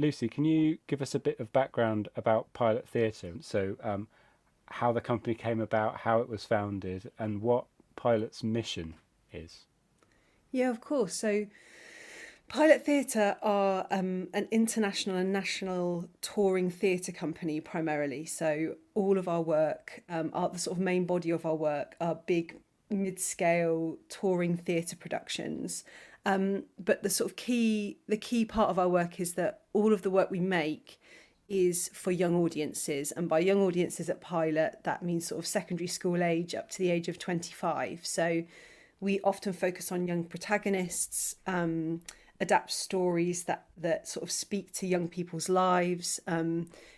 Lucy, can you give us a bit of background about Pilot Theatre? So, how the company came about, how it was founded, and what Pilot's mission is? Yeah, of course. So, Pilot Theatre are an international and national touring theatre company primarily. So, all of our work, the sort of main body of our work, are big mid-scale touring theatre productions. But the key part of our work is that all of the work we make is for young audiences, and by young audiences at Pilot, that means sort of secondary school age up to the age of 25. So we often focus on young protagonists, adapt stories that sort of speak to young people's lives.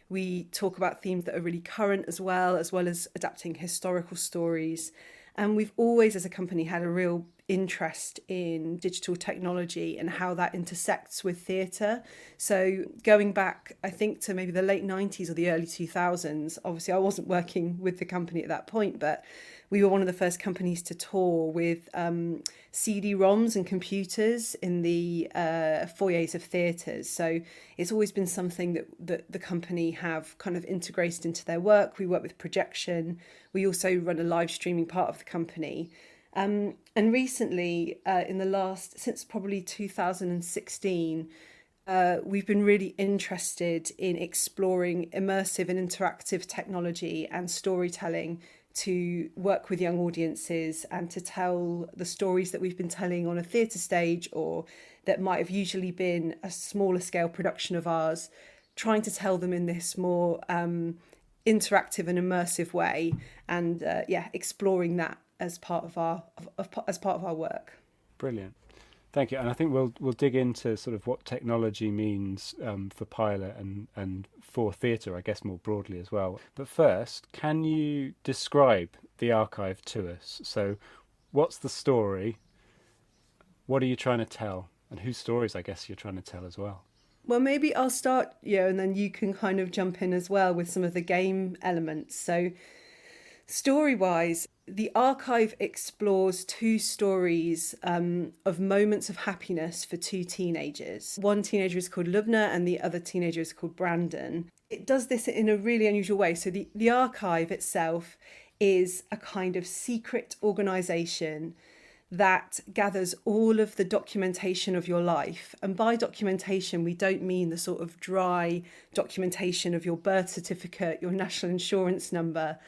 We talk about themes that are really current as well as adapting historical stories. And we've always, as a company, had a real interest in digital technology and how that intersects with theatre. So going back, I think, to maybe the late 90s or the early 2000s, obviously I wasn't working with the company at that point, but we were one of the first companies to tour with CD-ROMs and computers in the foyers of theatres. So it's always been something that the company have kind of integrated into their work. We work with projection. We also run a live streaming part of the company. And recently, since probably 2016, we've been really interested in exploring immersive and interactive technology and storytelling to work with young audiences and to tell the stories that we've been telling on a theatre stage or that might have usually been a smaller scale production of ours, trying to tell them in this more interactive and immersive way, and exploring that as part of our work. Brilliant. Thank you. And I think we'll dig into sort of what technology means for Pilot and for theatre, I guess more broadly as well. But first, can you describe the archive to us? So, what's the story? What are you trying to tell? And whose stories, I guess, you're trying to tell as well? Well, maybe I'll start, and then you can kind of jump in as well with some of the game elements. So, story wise, the archive explores two stories of moments of happiness for two teenagers. One teenager is called Lubna and the other teenager is called Brandon. It does this in a really unusual way. So, the archive itself is a kind of secret organization that gathers all of the documentation of your life. And by documentation, we don't mean the sort of dry documentation of your birth certificate, your national insurance number.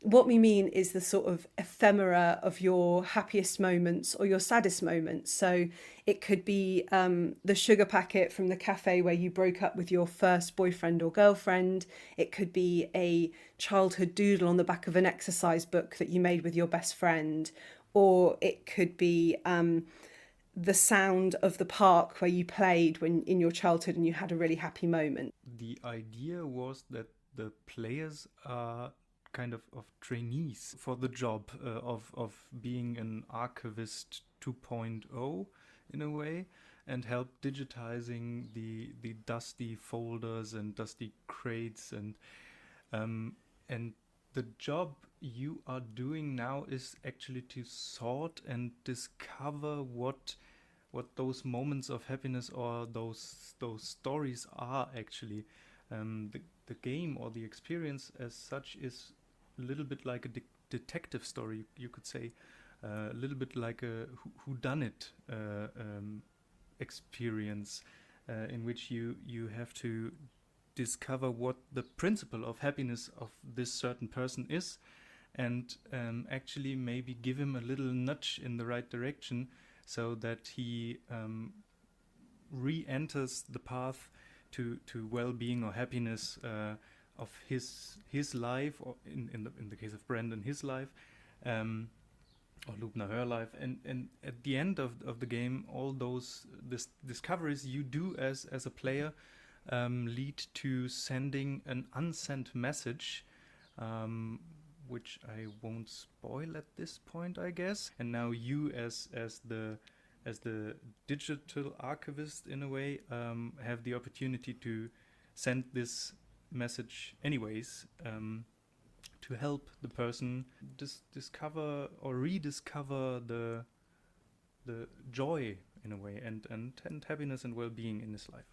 What we mean is the sort of ephemera of your happiest moments or your saddest moments. So it could be the sugar packet from the cafe where you broke up with your first boyfriend or girlfriend. It could be a childhood doodle on the back of an exercise book that you made with your best friend. Or it could be the sound of the park where you played when in your childhood and you had a really happy moment. The idea was that the players are kind of trainees for the job of being an archivist 2.0 in a way, and help digitizing the dusty folders and dusty crates, and the job you are doing now is actually to sort and discover what those moments of happiness or those stories are actually. The game or the experience as such is a little bit like a detective story, you could say, a little bit like a whodunit experience, in which you have to discover what the principle of happiness of this certain person is, and actually maybe give him a little nudge in the right direction so that he re-enters the path to well-being or happiness of his life, or in the case of Brandon, his life, or Lubna, her life, and at the end of the game, all those discoveries you do as a player lead to sending an unsent message, which I won't spoil at this point, I guess. And now you, as the digital archivist, in a way, have the opportunity to send this message anyways, to help the person discover or rediscover the joy in a way, and happiness and well-being in his life.